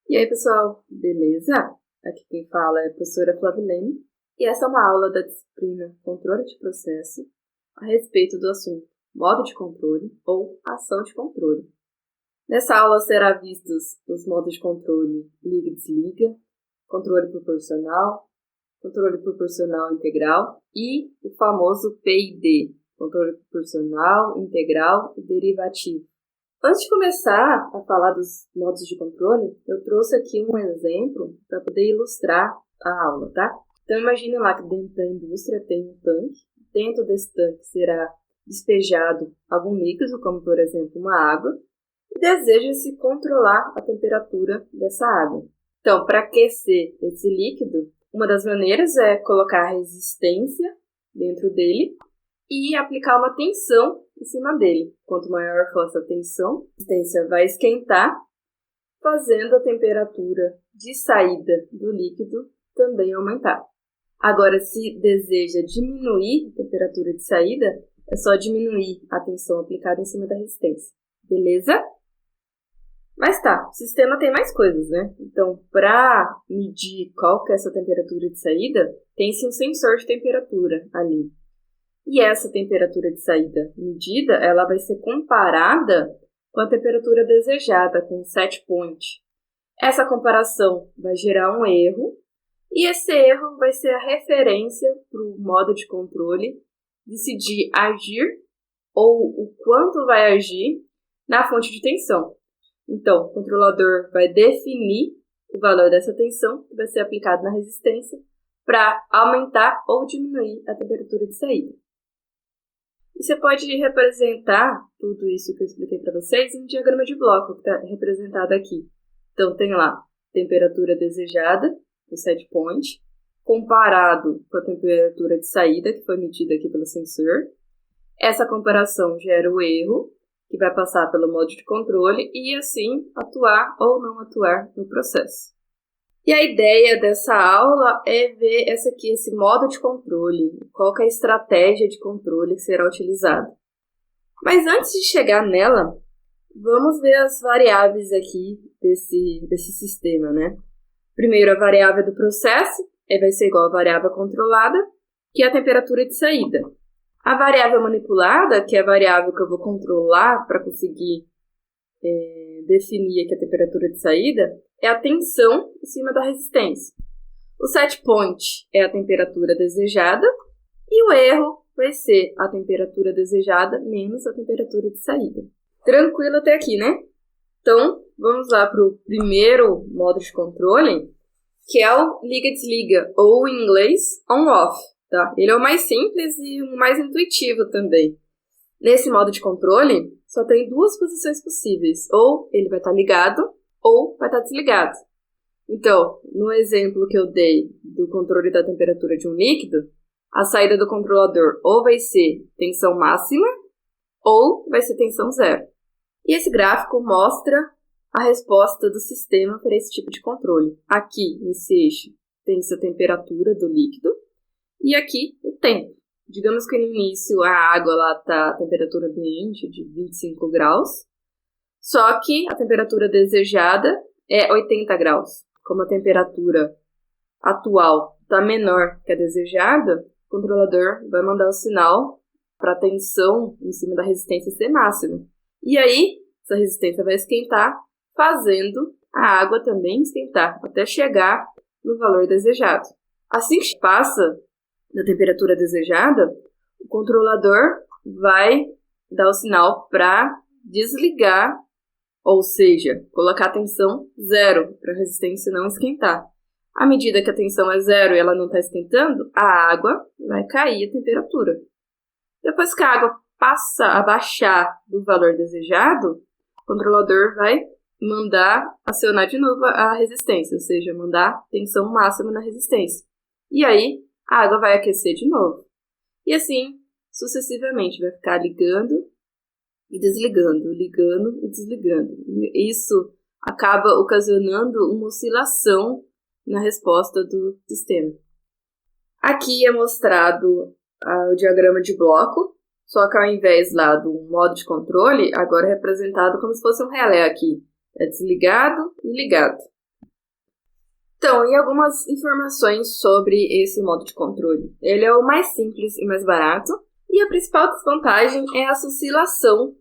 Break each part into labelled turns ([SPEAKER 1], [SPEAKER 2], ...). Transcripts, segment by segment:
[SPEAKER 1] E aí, pessoal, beleza? Aqui quem fala é a professora Flavilene, e essa é uma aula da disciplina Controle de Processo a respeito do assunto modo de controle ou ação de controle. Nessa aula será vistos os modos de controle liga e desliga, controle proporcional integral e o famoso PID, controle proporcional, integral e derivativo. Antes de começar a falar dos modos de controle, eu trouxe aqui um exemplo para poder ilustrar a aula, tá? Então, imagine lá que dentro da indústria tem um tanque. Dentro desse tanque será despejado algum líquido, como por exemplo uma água, e deseja-se controlar a temperatura dessa água. Então, para aquecer esse líquido, uma das maneiras é colocar resistência dentro dele e aplicar uma tensão em cima dele. Quanto maior for essa tensão, a resistência vai esquentar, fazendo a temperatura de saída do líquido também aumentar. Agora, se deseja diminuir a temperatura de saída, é só diminuir a tensão aplicada em cima da resistência. Beleza? Mas tá, o sistema tem mais coisas, né? Então, para medir qual que é essa temperatura de saída, tem-se um sensor de temperatura ali. E essa temperatura de saída medida, ela vai ser comparada com a temperatura desejada, com o set point. Essa comparação vai gerar um erro, e esse erro vai ser a referência para o modo de controle decidir agir ou o quanto vai agir na fonte de tensão. Então, o controlador vai definir o valor dessa tensão que vai ser aplicado na resistência para aumentar ou diminuir a temperatura de saída. E você pode representar tudo isso que eu expliquei para vocês em um diagrama de bloco, que está representado aqui. Então, tem lá temperatura desejada, o set point, comparado com a temperatura de saída, que foi medida aqui pelo sensor. Essa comparação gera o erro, que vai passar pelo modo de controle e, assim, atuar ou não atuar no processo. E a ideia dessa aula é ver esse modo de controle, qual que é a estratégia de controle que será utilizada. Mas antes de chegar nela, vamos ver as variáveis aqui desse sistema, né? Primeiro, a variável do processo, vai ser igual à variável controlada, que é a temperatura de saída. A variável manipulada, que é a variável que eu vou controlar para conseguir definir aqui a temperatura de saída, é a tensão em cima da resistência. O set point é a temperatura desejada e o erro vai ser a temperatura desejada menos a temperatura de saída. Tranquilo até aqui, né? Então, vamos lá para o primeiro modo de controle, que é o liga-desliga, ou em inglês, on-off. Tá? Ele é o mais simples e o mais intuitivo também. Nesse modo de controle, só tem duas posições possíveis. Ou ele vai estar ligado, ou vai estar desligado. Então, no exemplo que eu dei do controle da temperatura de um líquido, a saída do controlador ou vai ser tensão máxima, ou vai ser tensão zero. E esse gráfico mostra a resposta do sistema para esse tipo de controle. Aqui, nesse eixo, tem-se a temperatura do líquido, e aqui o tempo. Digamos que no início a água está a temperatura ambiente de 25 graus, só que a temperatura desejada é 80 graus. Como a temperatura atual está menor que a desejada, o controlador vai mandar o sinal para a tensão em cima da resistência ser máxima. E aí, essa resistência vai esquentar, fazendo a água também esquentar, até chegar no valor desejado. Assim que passa da temperatura desejada, o controlador vai dar o sinal para desligar, ou seja, colocar a tensão zero para a resistência não esquentar. À medida que a tensão é zero e ela não está esquentando, a água vai cair a temperatura. Depois que a água passa a baixar do valor desejado, o controlador vai mandar acionar de novo a resistência, ou seja, mandar tensão máxima na resistência. E aí, a água vai aquecer de novo. E assim, sucessivamente, vai ficar ligando e desligando, ligando e desligando. Isso acaba ocasionando uma oscilação na resposta do sistema. Aqui é mostrado o diagrama de bloco, só que ao invés lá do modo de controle, agora é representado como se fosse um relé aqui. É desligado e ligado. Então, e algumas informações sobre esse modo de controle. Ele é o mais simples e mais barato, e a principal desvantagem é essa oscilação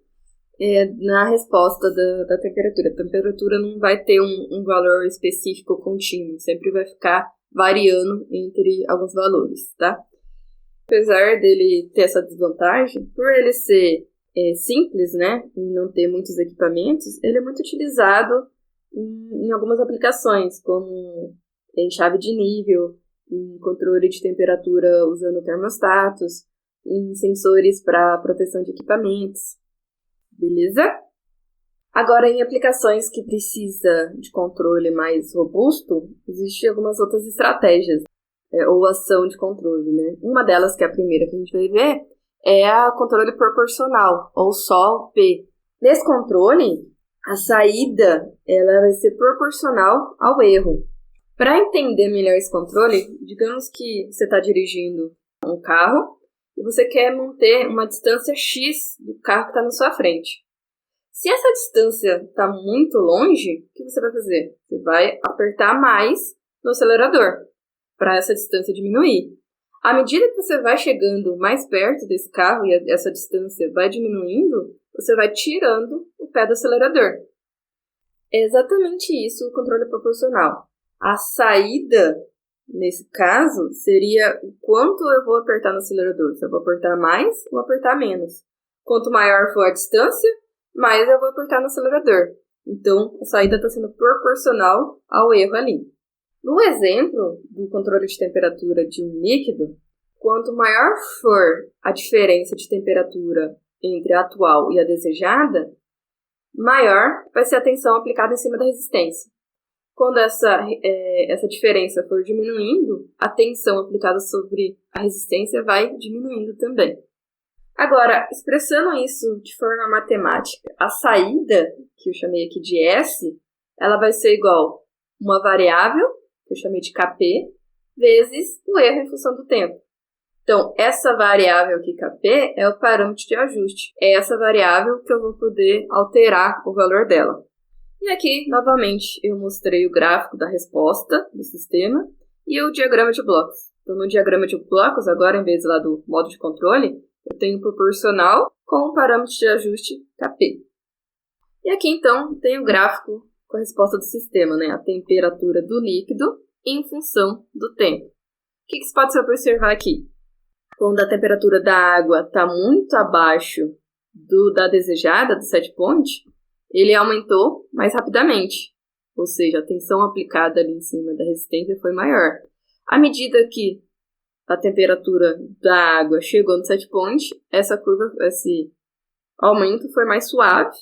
[SPEAKER 1] na resposta da temperatura. A temperatura não vai ter um valor específico contínuo, sempre vai ficar variando entre alguns valores, tá? Apesar dele ter essa desvantagem, por ele ser simples, né, e não ter muitos equipamentos, ele é muito utilizado em algumas aplicações, como em chave de nível, em controle de temperatura usando termostatos, em sensores para proteção de equipamentos. Beleza? Agora, em aplicações que precisa de controle mais robusto, existem algumas outras estratégias ou ação de controle, né? Uma delas, que é a primeira que a gente vai ver, é a controle proporcional, ou só o P. Nesse controle, a saída ela vai ser proporcional ao erro. Para entender melhor esse controle, digamos que você está dirigindo um carro e você quer manter uma distância X do carro que está na sua frente. Se essa distância está muito longe, o que você vai fazer? Você vai apertar mais no acelerador para essa distância diminuir. À medida que você vai chegando mais perto desse carro e essa distância vai diminuindo, você vai tirando o pé do acelerador. É exatamente isso o controle proporcional. A saída, nesse caso, seria o quanto eu vou apertar no acelerador. Se eu vou apertar mais ou apertar menos. Quanto maior for a distância, mais eu vou apertar no acelerador. Então, a saída está sendo proporcional ao erro ali. No exemplo do controle de temperatura de um líquido, quanto maior for a diferença de temperatura entre a atual e a desejada, maior vai ser a tensão aplicada em cima da resistência. Quando essa diferença for diminuindo, a tensão aplicada sobre a resistência vai diminuindo também. Agora, expressando isso de forma matemática, a saída, que eu chamei aqui de S, ela vai ser igual a uma variável, que eu chamei de Kp, vezes o erro em função do tempo. Então, essa variável aqui, Kp, é o parâmetro de ajuste. É essa variável que eu vou poder alterar o valor dela. E aqui, novamente, eu mostrei o gráfico da resposta do sistema e o diagrama de blocos. Então, no diagrama de blocos, agora, em vez lá do modo de controle, eu tenho proporcional com o parâmetro de ajuste Kp. E aqui, então, tem o gráfico com a resposta do sistema, né? A temperatura do líquido em função do tempo. O que se pode observar aqui? Quando a temperatura da água está muito abaixo da desejada, do set point, ele aumentou mais rapidamente. Ou seja, a tensão aplicada ali em cima da resistência foi maior. À medida que a temperatura da água chegou no set point, essa curva, esse aumento foi mais suave.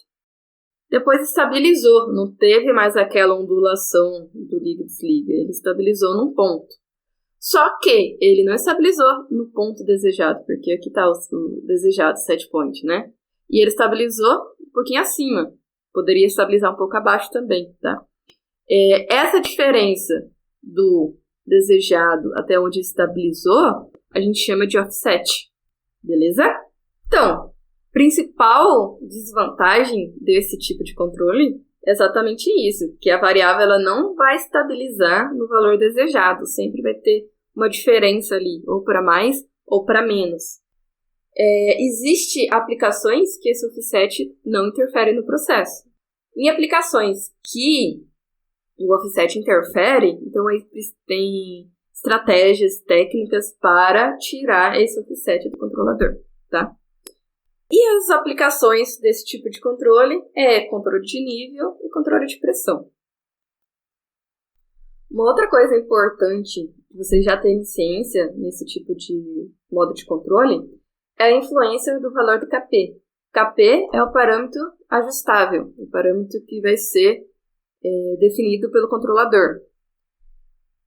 [SPEAKER 1] Depois estabilizou, não teve mais aquela ondulação do liga-desliga, ele estabilizou num ponto. Só que ele não estabilizou no ponto desejado, porque aqui está o desejado set point, né? E ele estabilizou um pouquinho acima. Poderia estabilizar um pouco abaixo também, tá? Essa diferença do desejado até onde estabilizou, a gente chama de offset, beleza? Então, principal desvantagem desse tipo de controle é exatamente isso, que a variável ela não vai estabilizar no valor desejado, sempre vai ter uma diferença ali, ou para mais ou para menos. Existem aplicações que esse offset não interfere no processo. Em aplicações que o offset interfere, então tem estratégias técnicas para tirar esse offset do controlador, tá? E as aplicações desse tipo de controle é controle de nível e controle de pressão. Uma outra coisa importante que vocês já terem ciência nesse tipo de modo de controle é a influência do valor do Kp. Kp é o parâmetro ajustável, o parâmetro que vai ser definido pelo controlador.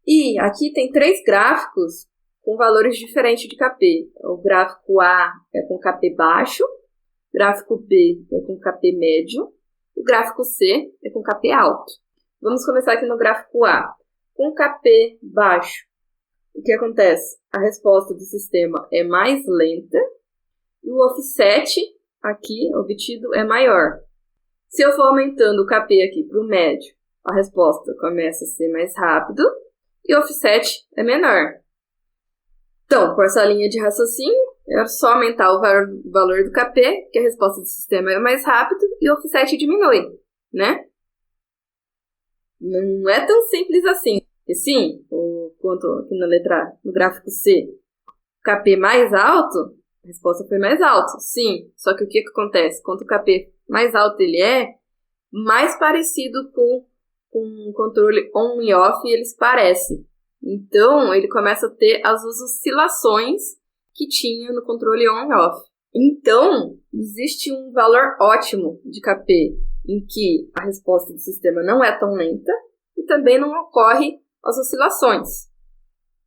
[SPEAKER 1] E aqui tem 3 gráficos com valores diferentes de Kp. O gráfico A é com Kp baixo, o gráfico B é com Kp médio, o gráfico C é com Kp alto. Vamos começar aqui no gráfico A. Com Kp baixo, o que acontece? A resposta do sistema é mais lenta e o offset aqui obtido é maior. Se eu for aumentando o Kp aqui para o médio, a resposta começa a ser mais rápido e o offset é menor. Então, por essa linha de raciocínio, é só aumentar o valor do KP, que a resposta do sistema é mais rápido, e o offset diminui, né? Não é tão simples assim. E sim, quanto aqui na letra A, no gráfico C, o KP mais alto, a resposta foi mais alta, sim. Só que o que acontece? Quanto o KP mais alto ele é, mais parecido com o controle on e off ele se parece. Então, ele começa a ter as oscilações que tinha no controle on e off. Então, existe um valor ótimo de KP em que a resposta do sistema não é tão lenta e também não ocorre as oscilações.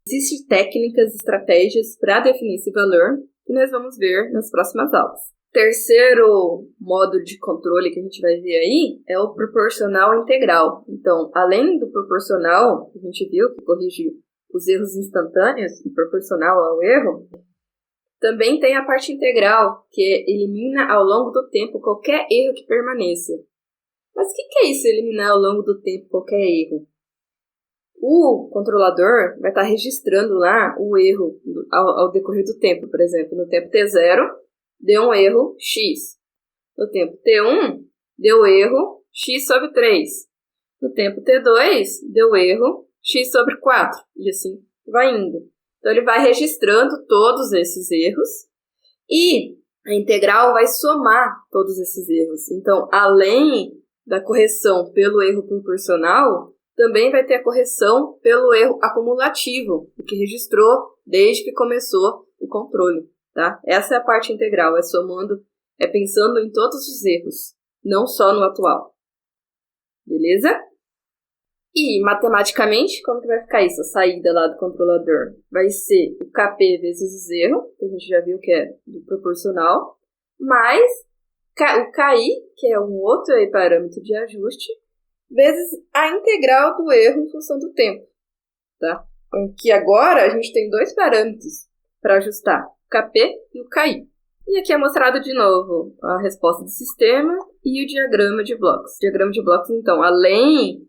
[SPEAKER 1] Existem técnicas e estratégias para definir esse valor que nós vamos ver nas próximas aulas. Terceiro modo de controle que a gente vai ver aí é o proporcional integral. Então, além do proporcional, que a gente viu, que corrige os erros instantâneos e proporcional ao erro, também tem a parte integral, que elimina ao longo do tempo qualquer erro que permaneça. Mas o que é isso, eliminar ao longo do tempo qualquer erro? O controlador vai estar registrando lá o erro ao decorrer do tempo. Por exemplo, no tempo T0, deu um erro x. No tempo T1, deu erro x sobre 3. No tempo T2, deu erro x sobre 4. E assim vai indo. Então, ele vai registrando todos esses erros e a integral vai somar todos esses erros. Então, além da correção pelo erro proporcional, também vai ter a correção pelo erro acumulativo, o que registrou desde que começou o controle. Tá? Essa é a parte integral, é somando, é pensando em todos os erros, não só no atual. Beleza? E, matematicamente, como que vai ficar isso? A saída lá do controlador vai ser o KP vezes os erros, que a gente já viu que é do proporcional, mais o KI, que é um outro aí parâmetro de ajuste, vezes a integral do erro em função do tempo. Tá? Aqui agora a gente tem dois parâmetros para ajustar, o KP e o KI. E aqui é mostrado de novo a resposta do sistema e o diagrama de blocos. O diagrama de blocos, então, além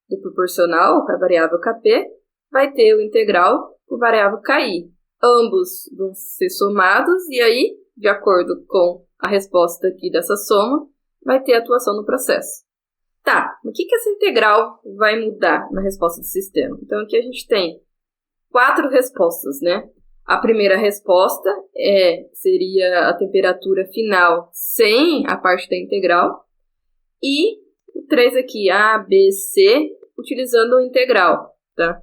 [SPEAKER 1] do proporcional, para a variável KP, vai ter o integral com a variável KI. Ambos vão ser somados e aí, de acordo com a resposta aqui dessa soma, vai ter atuação no processo. Tá, o que essa integral vai mudar na resposta do sistema? Então, aqui a gente tem 4 respostas, né? A primeira resposta seria a temperatura final sem a parte da integral. E o 3 aqui, A, B, C, utilizando o integral, tá?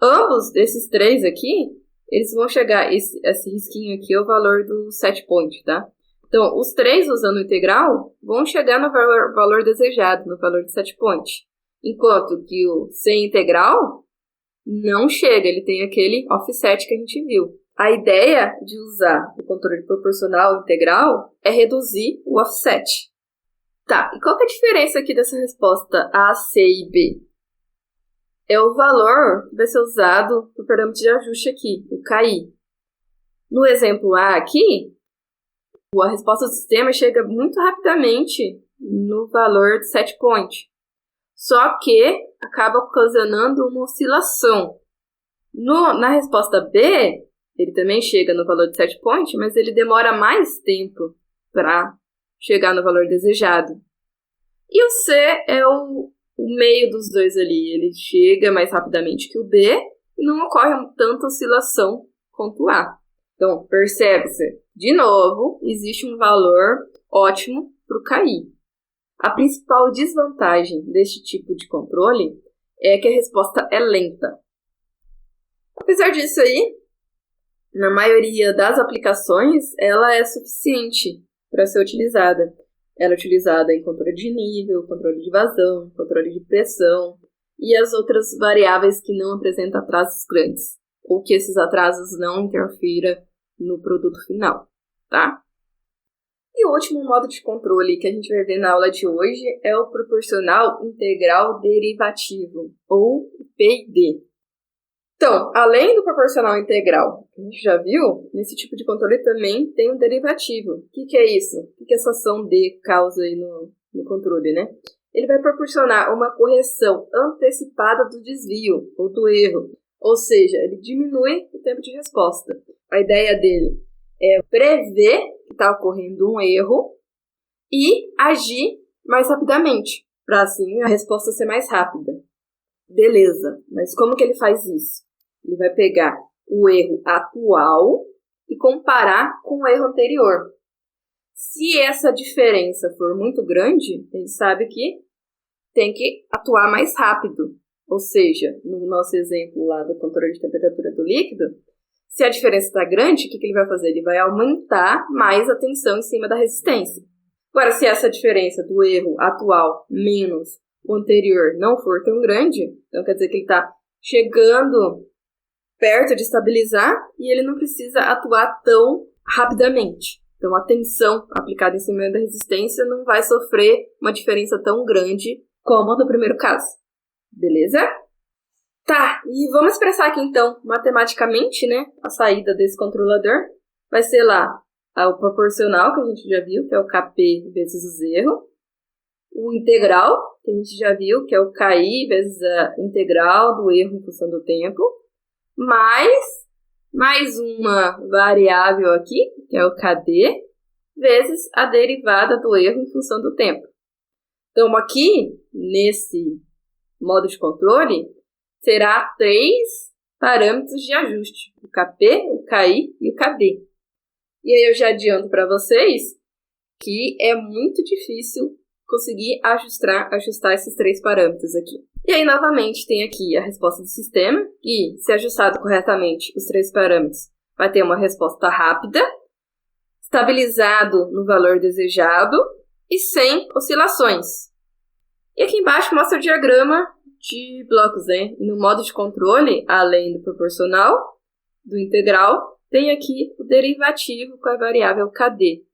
[SPEAKER 1] Ambos desses 3 aqui, eles vão chegar, esse risquinho aqui é o valor do set point, tá? Então, os 3 usando o integral vão chegar no valor desejado, no valor de set point. Enquanto que o sem integral não chega, ele tem aquele offset que a gente viu. A ideia de usar o controle proporcional integral é reduzir o offset. Tá, e qual que é a diferença aqui dessa resposta A, C e B? É o valor que vai ser usado no parâmetro de ajuste aqui, o KI. No exemplo A aqui, a resposta do sistema chega muito rapidamente no valor de set point. Só que acaba ocasionando uma oscilação. Na resposta B, ele também chega no valor de set point, mas ele demora mais tempo para chegar no valor desejado. E o C é o meio dos dois ali. Ele chega mais rapidamente que o B e não ocorre tanta oscilação quanto o A. Então, percebe-se, de novo, existe um valor ótimo para o KI. A principal desvantagem deste tipo de controle é que a resposta é lenta. Apesar disso aí, na maioria das aplicações, ela é suficiente para ser utilizada. Ela é utilizada em controle de nível, controle de vazão, controle de pressão e as outras variáveis que não apresentam atrasos grandes, ou que esses atrasos não interfiram no produto final, tá? E o último modo de controle que a gente vai ver na aula de hoje é o proporcional integral derivativo, ou PID. Então, além do proporcional integral, que a gente já viu, nesse tipo de controle também tem um derivativo. O que é isso? O que essa ação D causa aí no controle, né? ele vai proporcionar uma correção antecipada do desvio ou do erro. Ou seja, ele diminui o tempo de resposta. A ideia dele é prever que está ocorrendo um erro e agir mais rapidamente, para assim a resposta ser mais rápida. Beleza, mas como que ele faz isso? Ele vai pegar o erro atual e comparar com o erro anterior. Se essa diferença for muito grande, ele sabe que tem que atuar mais rápido. Ou seja, no nosso exemplo lá do controle de temperatura do líquido, se a diferença está grande, o que ele vai fazer? Ele vai aumentar mais a tensão em cima da resistência. Agora, se essa diferença do erro atual menos o anterior não for tão grande, então quer dizer que ele está chegando perto de estabilizar e ele não precisa atuar tão rapidamente. Então, a tensão aplicada em cima da resistência não vai sofrer uma diferença tão grande como no primeiro caso. Beleza? Tá, e vamos expressar aqui então, matematicamente, né, a saída desse controlador. Vai ser lá o proporcional, que a gente já viu, que é o Kp vezes o zero. O integral, que a gente já viu, que é o Ki vezes a integral do erro em função do tempo. Mais uma variável aqui, que é o Kd, vezes a derivada do erro em função do tempo. Então, aqui, nesse modo de controle, terá 3 parâmetros de ajuste, o Kp, o Ki e o Kd. E aí eu já adianto para vocês que é muito difícil conseguir ajustar esses 3 parâmetros aqui. E aí, novamente, tem aqui a resposta do sistema, e se ajustado corretamente os 3 parâmetros, vai ter uma resposta rápida, estabilizado no valor desejado e sem oscilações. E aqui embaixo mostra o diagrama de blocos, né? E no modo de controle, além do proporcional, do integral, tem aqui o derivativo com a variável Kd.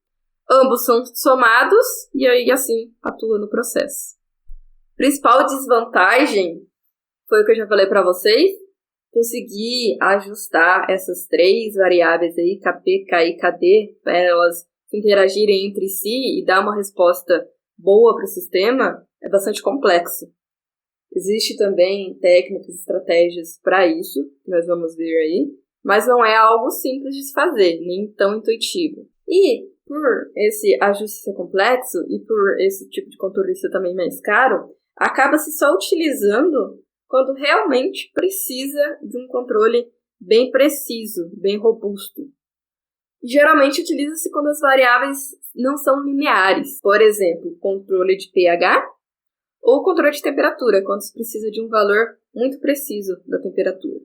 [SPEAKER 1] Ambos são somados e aí assim atua no processo. Principal desvantagem foi o que eu já falei para vocês, conseguir ajustar essas 3 variáveis aí, Kp, Ki e Kd, para elas interagirem entre si e dar uma resposta boa para o sistema, é bastante complexo. Existe também técnicas e estratégias para isso, que nós vamos ver aí, mas não é algo simples de se fazer, nem tão intuitivo. E por esse ajuste ser complexo e por esse tipo de controle ser também mais caro, acaba-se só utilizando quando realmente precisa de um controle bem preciso, bem robusto. Geralmente utiliza-se quando as variáveis não são lineares. Por exemplo, controle de pH ou controle de temperatura, quando se precisa de um valor muito preciso da temperatura.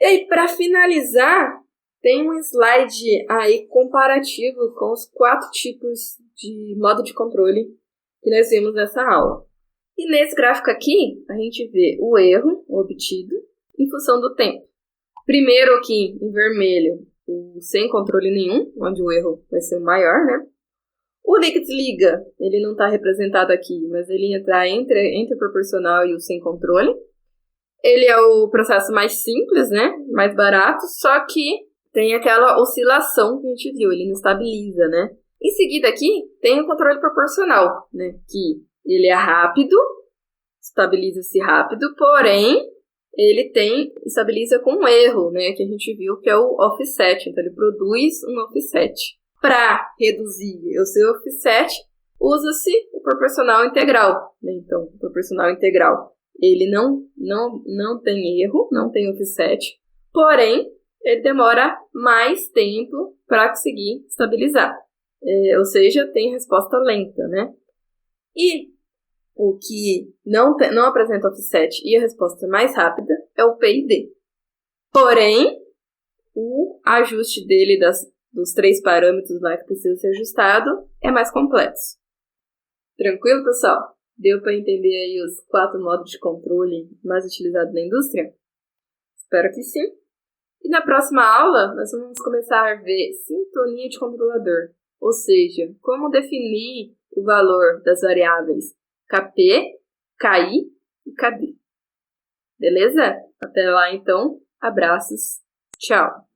[SPEAKER 1] E aí, para finalizar, tem um slide aí comparativo com os 4 tipos de modo de controle que nós vimos nessa aula. E nesse gráfico aqui, a gente vê o erro obtido em função do tempo. Primeiro aqui, em vermelho, o sem controle nenhum, onde o erro vai ser o maior, né? O liga-desliga, ele não está representado aqui, mas ele está entre o proporcional e o sem controle. Ele é o processo mais simples, né? Mais barato, só que tem aquela oscilação que a gente viu, ele não estabiliza, né? Em seguida aqui, tem o controle proporcional, né? Que ele é rápido, estabiliza-se rápido, porém, ele estabiliza com um erro, né? Que a gente viu que é o offset, então ele produz um offset. Para reduzir o seu offset, usa-se o proporcional integral, né? Então, o proporcional integral, ele não tem erro, não tem offset, porém, ele demora mais tempo para conseguir estabilizar. Ou seja, tem resposta lenta, né? E o que não apresenta offset e a resposta mais rápida é o PID. Porém, o ajuste dele dos 3 parâmetros lá que precisa ser ajustado é mais complexo. Tranquilo, pessoal? Deu para entender aí os 4 modos de controle mais utilizados na indústria? Espero que sim. E na próxima aula, nós vamos começar a ver sintonia de controlador, ou seja, como definir o valor das variáveis Kp, Ki e Kd. Beleza? Até lá então, abraços, tchau!